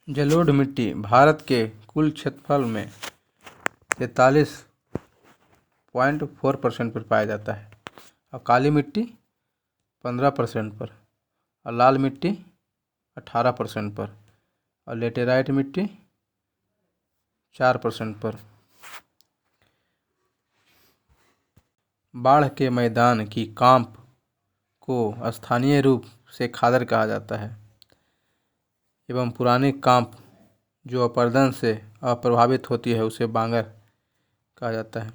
जलोढ़ मिट्टी भारत के कुल क्षेत्रफल में 43.4% पर पाया जाता है और काली मिट्टी 15% पर और लाल मिट्टी 18% पर और लेटेराइट मिट्टी 4% पर। बाढ़ के मैदान की कांप को स्थानीय रूप से खादर कहा जाता है एवं पुरानी कांप जो अपरदन से अप्रभावित होती है उसे बांगर कहा जाता है।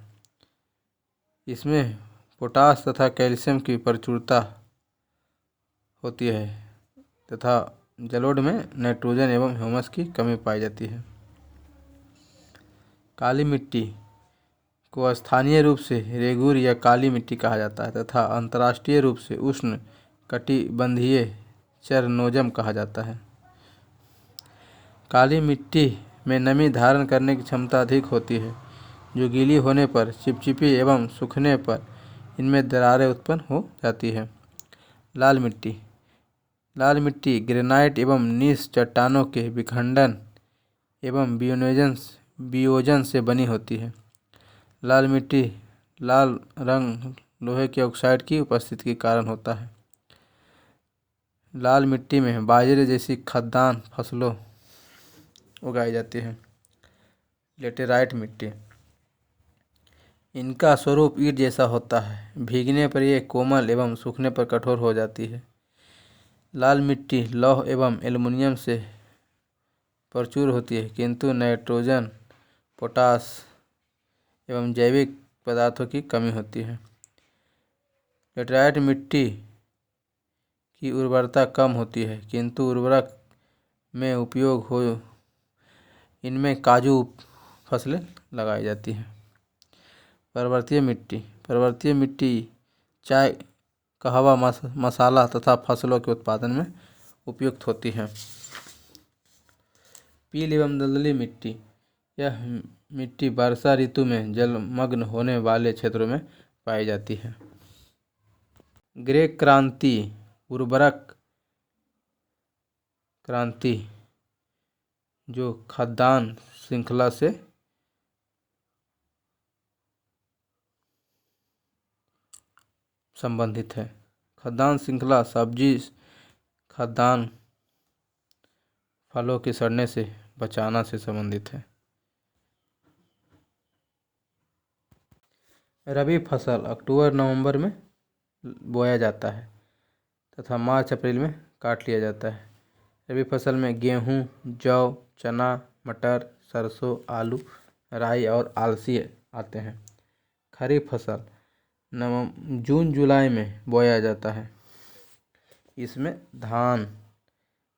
इसमें पोटास तथा कैल्शियम की प्रचुरता होती है तथा जलोढ़ में नाइट्रोजन एवं ह्यूमस की कमी पाई जाती है। काली मिट्टी को स्थानीय रूप से रेगूर या काली मिट्टी कहा जाता है तथा अंतर्राष्ट्रीय रूप से उष्ण कटिबंधीय चरनोजम कहा जाता है। काली मिट्टी में नमी धारण करने की क्षमता अधिक होती है जो गीली होने पर चिपचिपी एवं सूखने पर इनमें दरारें उत्पन्न हो जाती है। लाल मिट्टी ग्रेनाइट एवं नीस चट्टानों के विखंडन एवं वियोजन से बनी होती है। लाल मिट्टी लाल रंग लोहे के ऑक्साइड की उपस्थिति के कारण होता है। लाल मिट्टी में बाजरे जैसी खाद्यान्न फसलों उगाई जाती है। लेटेराइट मिट्टी इनका स्वरूप ईंट जैसा होता है, भीगने पर यह कोमल एवं सूखने पर कठोर हो जाती है। लाल मिट्टी लौह एवं एल्युमिनियम से प्रचुर होती है किंतु नाइट्रोजन, पोटास एवं जैविक पदार्थों की कमी होती है। लेटेराइट मिट्टी की उर्वरता कम होती है किंतु उर्वरक में उपयोग हो इनमें काजू फसलें लगाई जाती हैं। पर्वतीय मिट्टी चाय, कहवा, मसाला तथा फसलों के उत्पादन में उपयुक्त होती है। पीली एवं दलदली मिट्टी यह मिट्टी वर्षा ऋतु में जलमग्न होने वाले क्षेत्रों में पाई जाती है। ग्रे क्रांति उर्वरक क्रांति जो खाद्यान्न श्रृंखला से संबंधित है। खाद्यान्न श्रृंखला सब्जी, खाद्यान्न, फलों के सड़ने से बचाना से संबंधित है। रबी फसल अक्टूबर नवंबर में बोया जाता है तथा मार्च अप्रैल में काट लिया जाता है। रबी फसल में गेहूँ, जौ, चना, मटर, सरसों, आलू, राई और अलसी आते हैं। खरीफ फसल जून जुलाई में बोया जाता है। इसमें धान,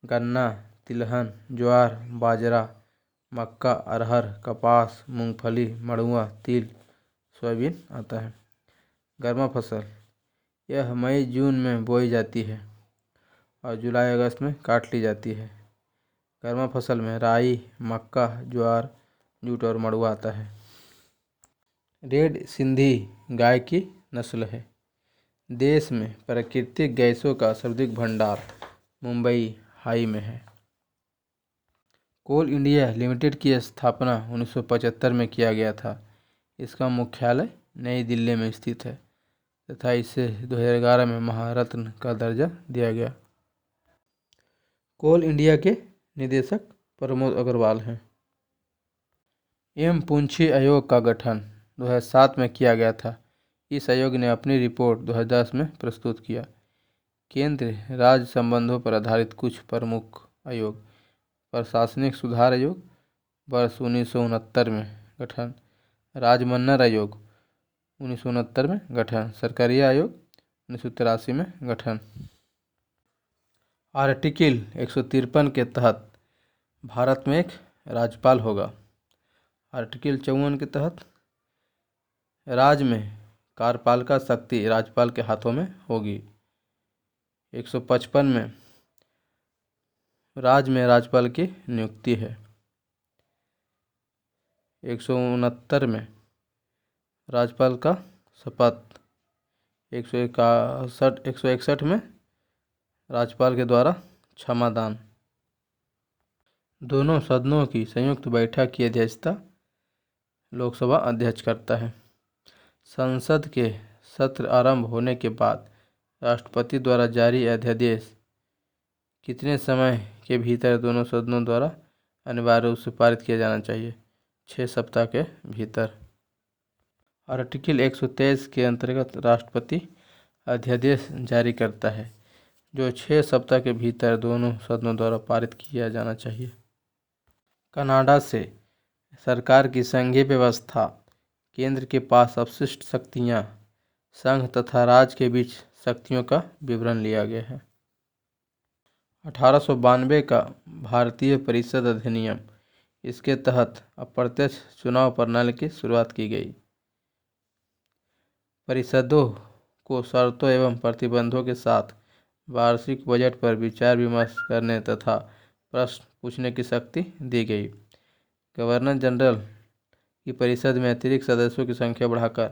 गन्ना, तिलहन, ज्वार, बाजरा, मक्का, अरहर, कपास, मूंगफली, मड़ुआ, तिल, सोयाबीन आता है। गर्मा फसल यह मई जून में बोई जाती है और जुलाई अगस्त में काट ली जाती है। गर्मा फसल में राई, मक्का, ज्वार, जूट और मड़ुआ आता है। रेड सिंधी गाय की नस्ल है। देश में प्राकृतिक गैसों का सर्वाधिक भंडार मुंबई हाई में है। कोल इंडिया लिमिटेड की स्थापना 1975 में किया गया था। इसका मुख्यालय नई दिल्ली में स्थित है तथा इसे 2011 में महारत्न का दर्जा दिया गया। कोल इंडिया के निदेशक प्रमोद अग्रवाल हैं। पुंछी आयोग का गठन 2007 में किया गया था। इस आयोग ने अपनी रिपोर्ट 2010 में प्रस्तुत किया। केंद्र राज्य संबंधों पर आधारित कुछ प्रमुख आयोग: प्रशासनिक सुधार आयोग वर्ष 1969 में गठन, राजमन्ना आयोग 1969 में गठन, सरकारी आयोग 1983 में गठन। आर्टिकल 153 के तहत भारत में एक राज्यपाल होगा। आर्टिकल 54 के तहत राज्य में कार्यपालिका शक्ति राज्यपाल के हाथों में होगी। 155 में राज्य में राज्यपाल की नियुक्ति है। 169 में राज्यपाल का शपथ। 161 में राज्यपाल के द्वारा क्षमादान। दोनों सदनों की संयुक्त बैठक की अध्यक्षता लोकसभा अध्यक्ष करता है। संसद के सत्र आरंभ होने के बाद राष्ट्रपति द्वारा जारी अध्यादेश कितने समय के भीतर दोनों सदनों द्वारा अनिवार्य रूप से पारित किया जाना चाहिए? 6 सप्ताह के भीतर। आर्टिकल 123 के अंतर्गत राष्ट्रपति अध्यादेश जारी करता है जो 6 सप्ताह के भीतर दोनों सदनों द्वारा पारित किया जाना चाहिए। कनाडा से सरकार की संघीय व्यवस्था, केंद्र के पास अपशिष्ट शक्तियां, संघ तथा राज्य के बीच शक्तियों का विवरण लिया गया है। 1892 का भारतीय परिषद अधिनियम, इसके तहत अप्रत्यक्ष चुनाव प्रणाली की शुरुआत की गई। परिषदों को शर्तों एवं प्रतिबंधों के साथ वार्षिक बजट पर विचार विमर्श करने तथा प्रश्न पूछने की शक्ति दी गई। गवर्नर जनरल की परिषद में अतिरिक्त सदस्यों की संख्या बढ़ाकर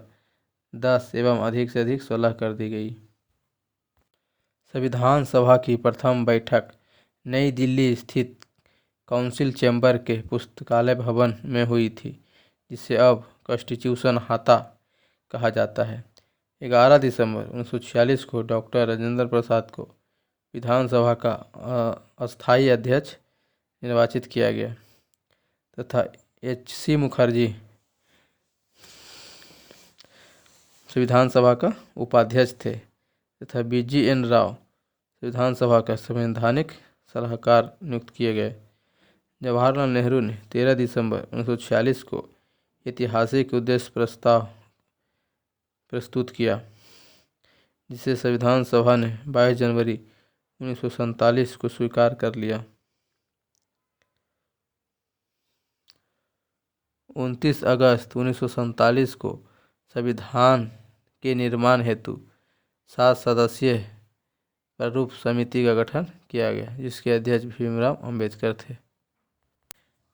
10 एवं अधिक से अधिक 16 कर दी गई। संविधान सभा की प्रथम बैठक नई दिल्ली स्थित काउंसिल चैम्बर के पुस्तकालय भवन में हुई थी, जिसे अब कॉन्स्टिट्यूशन हाता कहा जाता है। 11 दिसंबर 1946 को डॉक्टर राजेंद्र प्रसाद को विधानसभा का अस्थायी अध्यक्ष निर्वाचित किया गया तथा H.C. मुखर्जी संविधान सभा का उपाध्यक्ष थे तथा B.G.N. राव संविधान सभा का संवैधानिक सलाहकार नियुक्त किए गए। जवाहरलाल नेहरू ने 13 दिसंबर 1946 को ऐतिहासिक उद्देश्य प्रस्ताव प्रस्तुत किया, जिसे संविधान सभा ने 22 जनवरी 1947 को स्वीकार कर लिया। 29 अगस्त 1947 को संविधान के निर्माण हेतु 7 सदस्यीय प्रारूप समिति का गठन किया गया, जिसके अध्यक्ष भीमराव अंबेडकर थे।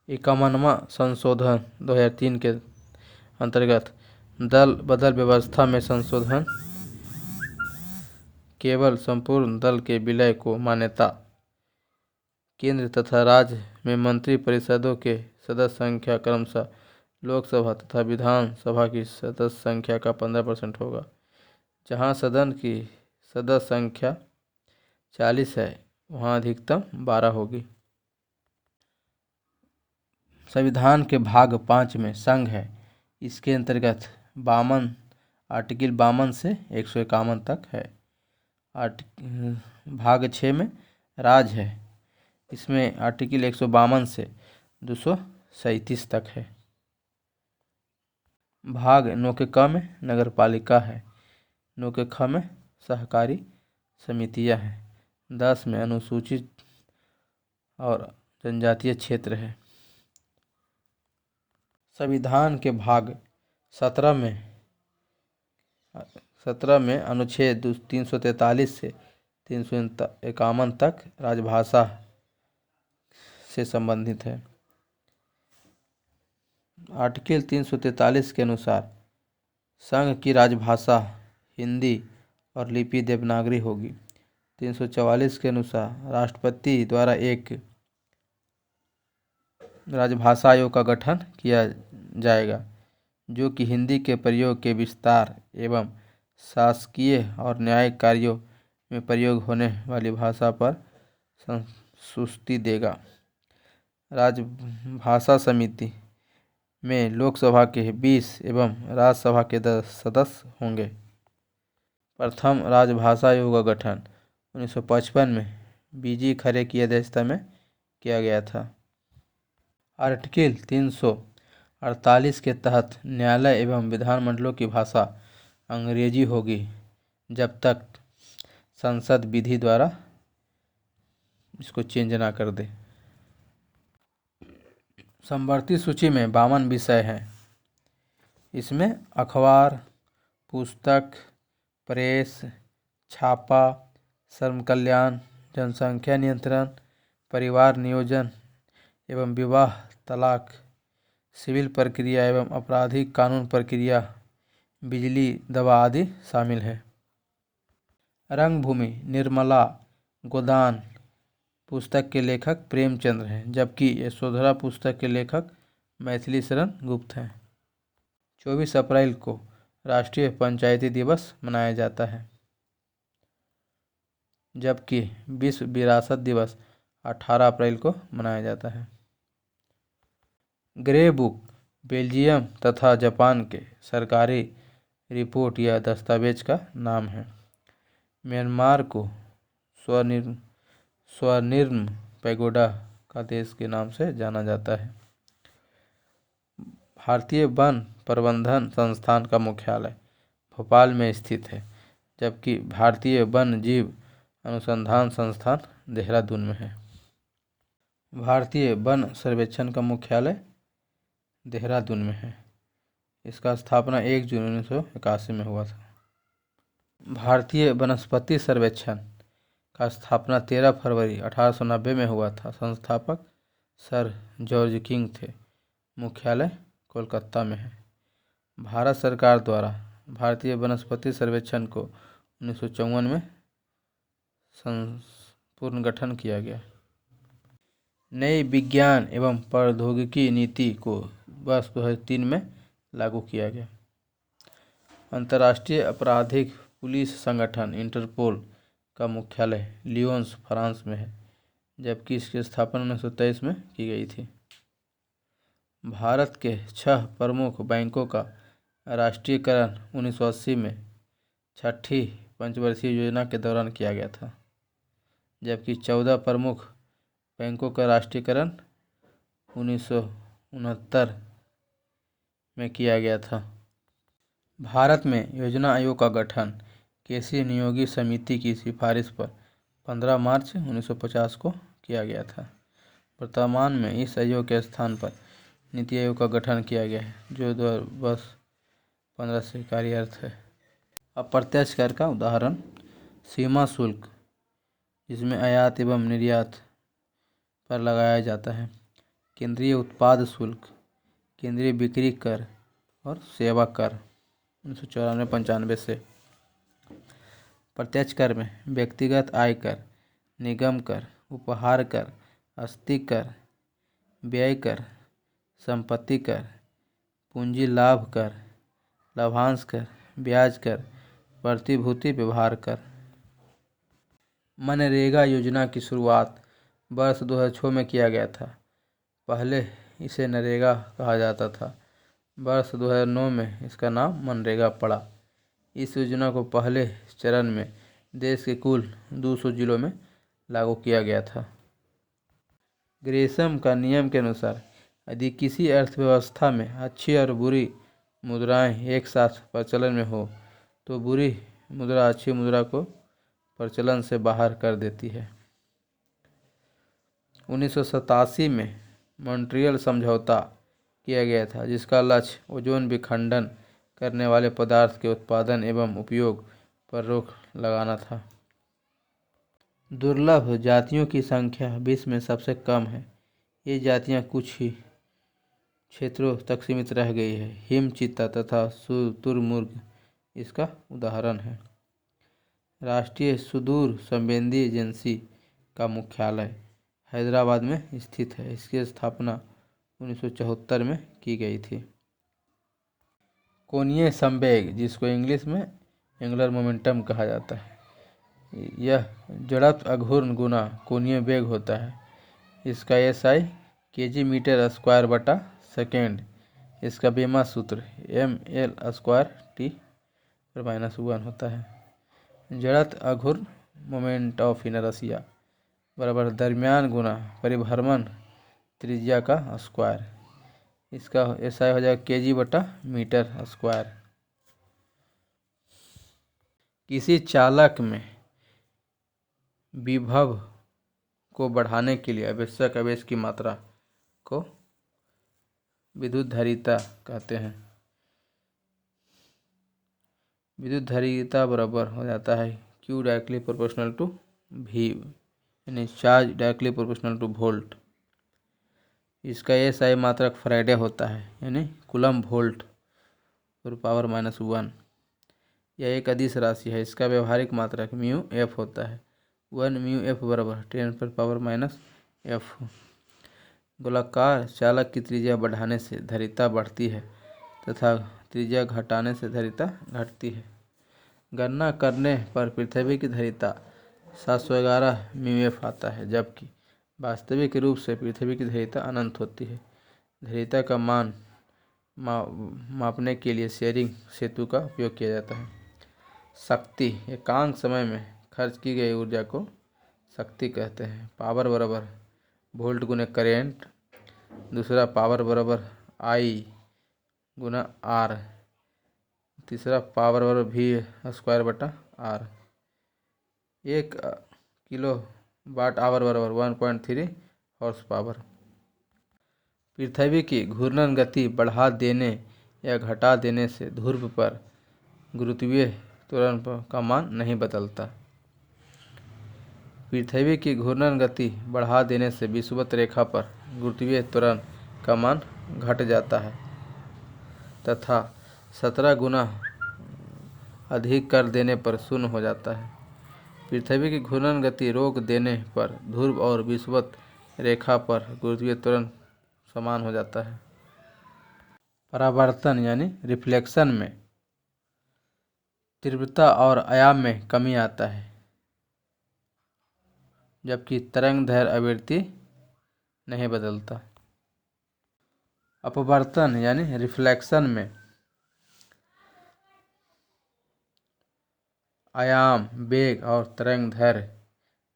51वां संशोधन 2003 के अंतर्गत दल बदल व्यवस्था में संशोधन केवल संपूर्ण दल के विलय को मान्यता। केंद्र तथा राज्य में मंत्री परिषदों के सदस्य संख्या क्रमशः लोकसभा तथा विधान सभा की सदस्य संख्या का 15% होगा। जहां सदन की सदस्य संख्या 40 है, वहां अधिकतम 12 होगी। संविधान के भाग 5 में संघ है। इसके अंतर्गत 52 आर्टिकल 52 से 151 तक है। भाग 6 में राज्य है। इसमें आर्टिकल 152 से 237 तक है। भाग 9 के क में नगर पालिका है। 9 के ख में सहकारी समितियां हैं। 10 में अनुसूचित और जनजातीय क्षेत्र है। संविधान के भाग 17 में अनुच्छेद 343 से 351 तक राजभाषा से संबंधित है। आर्टिकल 343 के अनुसार संघ की राजभाषा हिंदी और लिपि देवनागरी होगी। 344 के अनुसार राष्ट्रपति द्वारा एक राजभाषा आयोग का गठन किया जाएगा, जो कि हिंदी के प्रयोग के विस्तार एवं शासकीय और न्यायिक कार्यों में प्रयोग होने वाली भाषा पर संस्तुति देगा। राजभाषा समिति में लोकसभा के 20 एवं राज्यसभा के 10 सदस्य होंगे। प्रथम राजभाषा आयोग का गठन 1955 में B.G. खरे की अध्यक्षता में किया गया था। आर्टिकल 348 के तहत न्यायालय एवं विधानमंडलों की भाषा अंग्रेजी होगी, जब तक संसद विधि द्वारा इसको चेंज ना कर दे। समवर्ती सूची में 52 विषय हैं। इसमें अखबार, पुस्तक, प्रेस, छापा, श्रम कल्याण, जनसंख्या नियंत्रण, परिवार नियोजन एवं विवाह, तलाक, सिविल प्रक्रिया एवं आपराधिक कानून प्रक्रिया, बिजली, दवा आदि शामिल है। रंगभूमि, निर्मला, गोदान, पुस्तक के लेखक प्रेमचंद्र हैं, जबकि यशोधरा पुस्तक के लेखक मैथिली शरण गुप्त हैं। 24 अप्रैल को राष्ट्रीय पंचायती दिवस मनाया जाता है, जबकि विश्व विरासत दिवस 18 अप्रैल को मनाया जाता है। ग्रे बुक बेल्जियम तथा जापान के सरकारी रिपोर्ट या दस्तावेज का नाम है। म्यांमार को स्वर्णिम पैगोडा का देश के नाम से जाना जाता है। भारतीय वन प्रबंधन संस्थान का मुख्यालय भोपाल में स्थित है, जबकि भारतीय वन्य जीव अनुसंधान संस्थान देहरादून में है। भारतीय वन सर्वेक्षण का मुख्यालय देहरादून में है। इसका स्थापना 1 जून 1981 में हुआ था। भारतीय वनस्पति सर्वेक्षण का स्थापना 13 फरवरी 1890 में हुआ था। संस्थापक सर जॉर्ज किंग थे। मुख्यालय कोलकाता में है। भारत सरकार द्वारा भारतीय वनस्पति सर्वेक्षण को 1954 में पुनर्गठन किया गया। नई विज्ञान एवं प्रौद्योगिकी नीति को वर्ष 2003 में लागू किया गया। अंतर्राष्ट्रीय आपराधिक पुलिस संगठन इंटरपोल का मुख्यालय लियोन्स फ्रांस में है, जबकि इसकी स्थापना 1923 में की गई थी। भारत के 6 प्रमुख बैंकों का राष्ट्रीयकरण 1980 में छठी पंचवर्षीय योजना के दौरान किया गया था, जबकि 14 प्रमुख बैंकों का राष्ट्रीयकरण 1969 में किया गया था। भारत में योजना आयोग का गठन केसी नियोगी समिति की सिफारिश पर 15 मार्च 1950 को किया गया था। वर्तमान में इस आयोग के स्थान पर नीति आयोग का गठन किया गया है, जो 2015 से कार्यरत है। अप्रत्यक्ष कर का उदाहरण सीमा शुल्क, जिसमें आयात एवं निर्यात पर लगाया जाता है। केंद्रीय उत्पाद शुल्क, केंद्रीय बिक्री कर और सेवा कर 1994-95 से। प्रत्यक्ष कर में व्यक्तिगत आय कर, निगम कर, उपहार कर, आस्तिक कर, व्यय कर, संपत्ति कर, पूंजी लाभ कर, लाभांश कर, ब्याज कर, प्रतिभूति व्यवहार कर। मनरेगा योजना की शुरुआत वर्ष 2006 में किया गया था। पहले इसे नरेगा कहा जाता था। वर्ष 2009 में इसका नाम मनरेगा पड़ा। इस योजना को पहले चरण में देश के कुल 200 जिलों में लागू किया गया था। ग्रेशम का नियम के अनुसार यदि किसी अर्थव्यवस्था में अच्छी और बुरी मुद्राएं एक साथ प्रचलन में हो, तो बुरी मुद्रा अच्छी मुद्रा को प्रचलन से बाहर कर देती है। 1987 में मॉन्ट्रियल समझौता किया गया था, जिसका लक्ष्य ओजोन विखंडन करने वाले पदार्थ के उत्पादन एवं उपयोग पर रोक लगाना था। दुर्लभ जातियों की संख्या विश्व में सबसे कम है। ये जातियां कुछ ही क्षेत्रों तक सीमित रह गई है। हिम चीता तथा शुतुरमुर्ग इसका उदाहरण है। राष्ट्रीय सुदूर संवेदी एजेंसी का मुख्यालय हैदराबाद में स्थित है। इसकी स्थापना 1974 में की गई थी। कोणीय संवेग, जिसको इंग्लिश में एंगुलर मोमेंटम कहा जाता है, यह जड़त्व अघूर्ण गुना कोणीय वेग होता है। इसका SI kg/m²/s। इसका बीमा सूत्र mL²T/-1 होता है। जड़त्व अघूर्ण मोमेंट ऑफ इनर्शिया बराबर द्रव्यमान गुना परिभ्रमण त्रिज्या का स्क्वायर। इसका SI हो जाएगा kg/m²। किसी चालक में विभव को बढ़ाने के लिए आवश्यक आवेश की मात्रा को विद्युत धारिता कहते हैं। विद्युत धारिता बराबर हो जाता है Q directly proportional to V, यानी charge directly proportional to volt. इसका SI मात्रक फैराडे होता है, यानी कूलम्ब वोल्ट (10⁻⁻⁻1). यह एक अदिश राशि है। इसका व्यवहारिक मात्रक μF होता है। 1 μF बराबर 10⁻⁻F। गोलाकार चालक की त्रिज्या बढ़ाने से धारिता बढ़ती है तथा त्रिज्या घटाने से धारिता घटती है। गणना करने पर पृथ्वी की धारिता 711 μF आता है, जबकि वास्तविक रूप से पृथ्वी की धारिता अनंत होती है। धारिता का मान मापने के लिए शेयरिंग सेतु का उपयोग किया जाता है। शक्ति एकांक समय में खर्च की गई ऊर्जा को शक्ति कहते हैं। पावर बराबर वोल्ट गुने करेंट। दूसरा पावर बराबर आई गुना आर। तीसरा पावर बराबर V² बटा आर। 1 किलो वाट आवर बराबर 1.3 हॉर्स पावर। पृथ्वी की घूर्णन गति बढ़ा देने या घटा देने से ध्रुव पर गुरुत्वीय त्वरण का मान नहीं बदलता। पृथ्वी की घूर्णन गति बढ़ा देने से विषुवत रेखा पर गुरुत्वीय त्वरण का मान घट जाता है तथा 17 गुना अधिक कर देने पर शून्य हो जाता है। पृथ्वी की घूर्णन गति रोक देने पर ध्रुव और विषुवत रेखा पर गुरुत्वीय त्वरण समान हो जाता है। परावर्तन यानी रिफ्लेक्शन में तीव्रता और आयाम में कमी आता है, जबकि तरंगदैर्घ्य आवृत्ति नहीं बदलता। अपवर्तन यानी रिफ्लेक्शन में आयाम, वेग और तरंगदैर्घ्य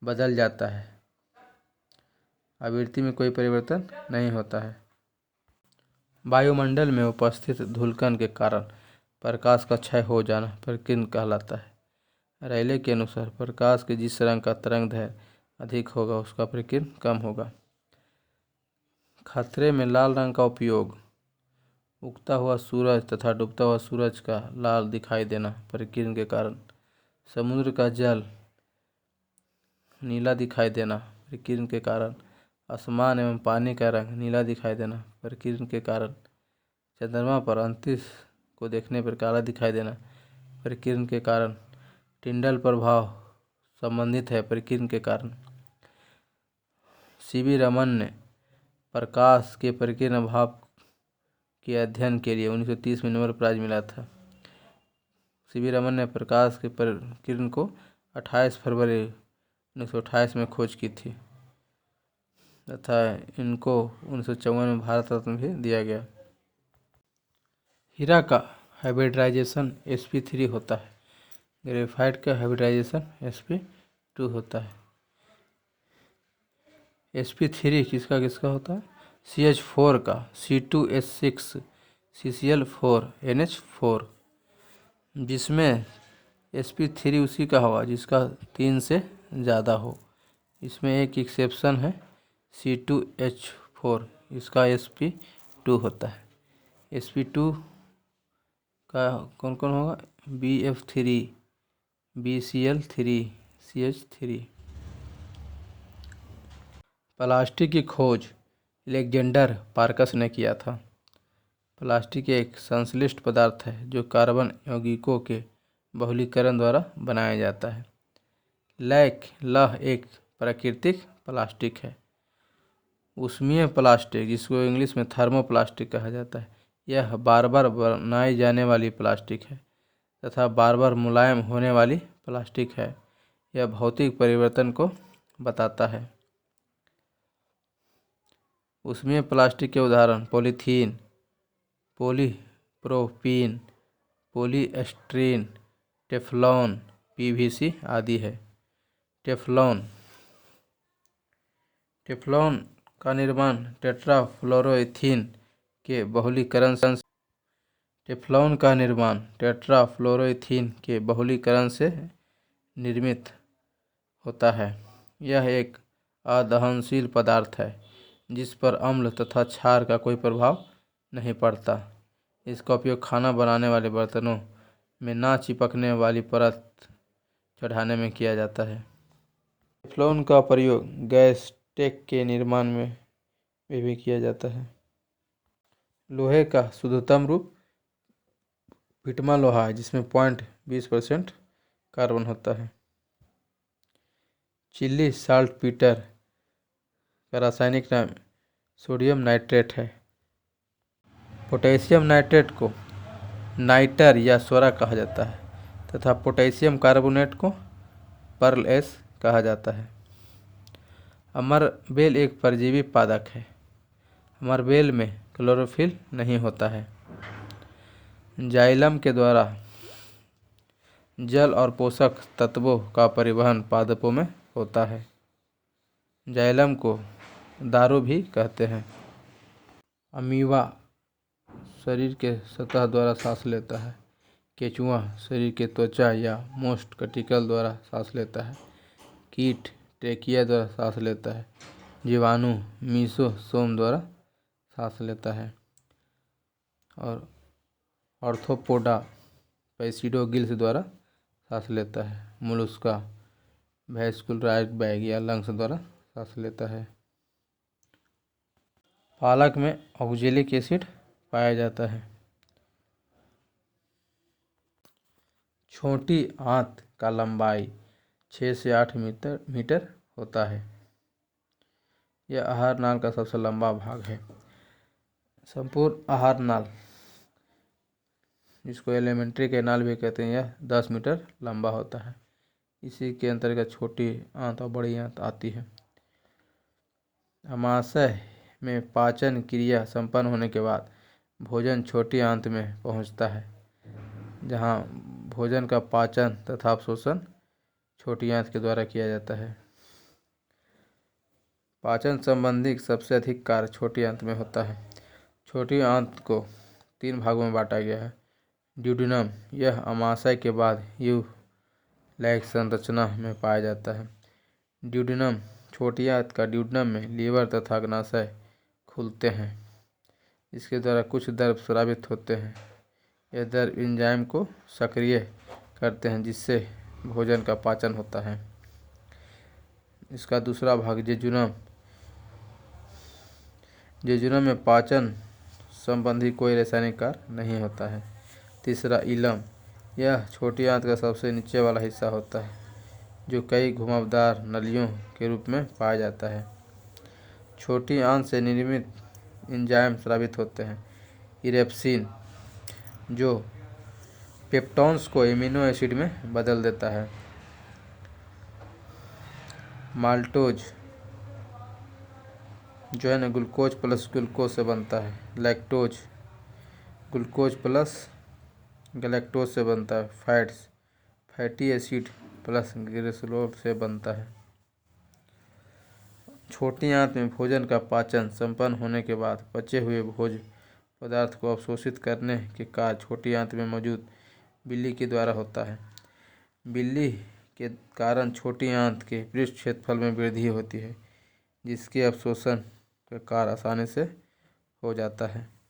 बदल जाता है, आवृत्ति में कोई परिवर्तन नहीं होता है। वायुमंडल में उपस्थित धूलकण के कारण प्रकाश का क्षय हो जाना प्रकीर्णन कहलाता है। रेले के अनुसार प्रकाश के जिस रंग का तरंगदैर्घ्य अधिक होगा उसका प्रकीर्णन कम होगा। खतरे में लाल रंग का उपयोग उगता हुआ सूरज तथा डूबता हुआ सूरज का लाल दिखाई देना प्रकीर्णन के कारण। समुद्र का जल नीला दिखाई देना प्रकीर्णन के कारण। आसमान एवं पानी का रंग नीला दिखाई देना प्रकीर्णन के कारण। चंद्रमा पर अंतरिक्ष को देखने पर काला दिखाई देना प्रकीर्णन के कारण। टिंडल प्रभाव संबंधित है प्रकीर्णन के कारण। सीवी रमन ने प्रकाश के प्रकीर्णन भाव के अध्ययन के लिए 1930 में नोबेल प्राइज मिला था। सीवी रमन ने प्रकाश के प्रकीर्णन को 28 फरवरी 1928 में खोज की थी तथा इनको 1954 में भारत रत्न भी दिया गया। हीरा का हाइब्रिडाइजेशन sp3 होता है। ग्रेफाइट का हाइब्रिडाइजेशन sp2 होता है। sp3 किसका किसका होता है? CH4 का C2H6 CCl4 NH4, जिसमें sp3 उसी का हुआ जिसका 3 से ज़्यादा हो। इसमें एक एक्सेप्शन है C2H4, इसका sp2 होता है। sp2 का कौन कौन होगा? BF3 BCl3 CH3। प्लास्टिक की खोज अलेक्जेंडर पार्कस ने किया था। प्लास्टिक एक संश्लिष्ट पदार्थ है जो कार्बन यौगिकों के बहुलीकरण द्वारा बनाया जाता है। लौह एक प्राकृतिक प्लास्टिक है। ऊष्मीय प्लास्टिक, जिसको इंग्लिश में थर्मोप्लास्टिक कहा जाता है, यह बार बार बनाई जाने वाली प्लास्टिक है तथा बार बार मुलायम होने वाली प्लास्टिक है। यह भौतिक परिवर्तन को बताता है। ऊष्मीय प्लास्टिक के उदाहरण पॉलीथीन, पॉलीप्रोपीन, पॉलीएस्टीरीन, टेफ्लॉन, पीवीसी आदि है। टेफ्लॉन का निर्माण टेट्राफ्लोरोइथीन के बहुलीकरण से निर्मित होता है। यह एक अदहनशील पदार्थ है जिस पर अम्ल तथा क्षार का कोई प्रभाव नहीं पड़ता। इसका उपयोग खाना बनाने वाले बर्तनों में ना चिपकने वाली परत चढ़ाने में किया जाता है। टेफ्लॉन का प्रयोग गैस टैंक के निर्माण में भी किया जाता है। लोहे का शुद्धतम रूप पिटमा लोहा है, जिसमें 0.20% कार्बन होता है। चिली साल्टपीटर का रासायनिक नाम सोडियम नाइट्रेट है। पोटेशियम नाइट्रेट को नाइटर या स्वरा कहा जाता है तथा पोटेशियम कार्बोनेट को पर्ल एस कहा जाता है। अमरबेल एक परजीवी पादप है। अमरबेल में क्लोरोफिल नहीं होता है। जाइलम के द्वारा जल और पोषक तत्वों का परिवहन पादपों में होता है। जाइलम को दारू भी कहते हैं। अमीबा शरीर के सतह द्वारा सांस लेता है। केंचुआ शरीर के त्वचा या मोस्ट कटिकल द्वारा सांस लेता है। कीट ट्रेकिया द्वारा सांस लेता है। जीवाणु मीसोसोम द्वारा सांस लेता है। और ऑर्थोपोडा पैसिडोगिल्स द्वारा सांस लेता है। मोलस्का वैस्कुलराइज बैग या लंग्स द्वारा सांस लेता है। पालक में ऑक्जेलिक एसिड पाया जाता है। छोटी आंत का लंबाई 6 से 8 मीटर होता है। यह आहार नाल का सबसे लंबा भाग है। संपूर्ण आहार नाल, जिसको एलिमेंट्री कैनाल भी कहते हैं, यह 10 मीटर लंबा होता है। इसी के अंतर्गत छोटी आंत और बड़ी आंत आती है। अमाशय में पाचन क्रिया संपन्न होने के बाद भोजन छोटी आंत में पहुंचता है, जहां भोजन का पाचन तथा अवशोषण छोटी आंत के द्वारा किया जाता है। पाचन संबंधी सबसे अधिक कार्य छोटी आंत में होता है। छोटी आंत को 3 भागों में बांटा गया है। ड्यूडेनम, यह अमाशय के बाद यू-लाइक संरचना में पाया जाता है। ड्यूडेनम, छोटी आंत का ड्यूडेनम में लीवर तथा अग्नाशय खुलते हैं। इसके द्वारा कुछ द्रव स्रावित होते हैं। यह द्रव एंजाइम को सक्रिय करते हैं, जिससे भोजन का पाचन होता है। इसका दूसरा भाग जेजुनम। जेजुनम में पाचन संबंधी कोई रासायनिक कार्य नहीं होता है। तीसरा इलम, यह छोटी आंत का सबसे नीचे वाला हिस्सा होता है, जो कई घुमावदार नलियों के रूप में पाया जाता है। छोटी आंत से निर्मित एंजाइम स्रावित होते हैं। इरेप्सिन, जो पेप्टोन्स को एमिनो एसिड में बदल देता है। माल्टोज, जो है ना, ग्लूकोज प्लस ग्लूकोज से बनता है। लैक्टोज, ग्लूकोज प्लस गैलेक्टोज से बनता है। Fats, fatty acid plus glycerol से बनता है। छोटी आंत में भोजन का पाचन संपन्न होने के बाद बचे हुए भोज्य पदार्थ को अवशोषित करने के कार्य छोटी आंत में मौजूद बिल्ली के द्वारा होता है। बिल्ली के कारण छोटी आंत के पृष्ठ क्षेत्रफल में वृद्धि होती है, जिसके अवशोषण का कार्य आसानी से हो जाता है।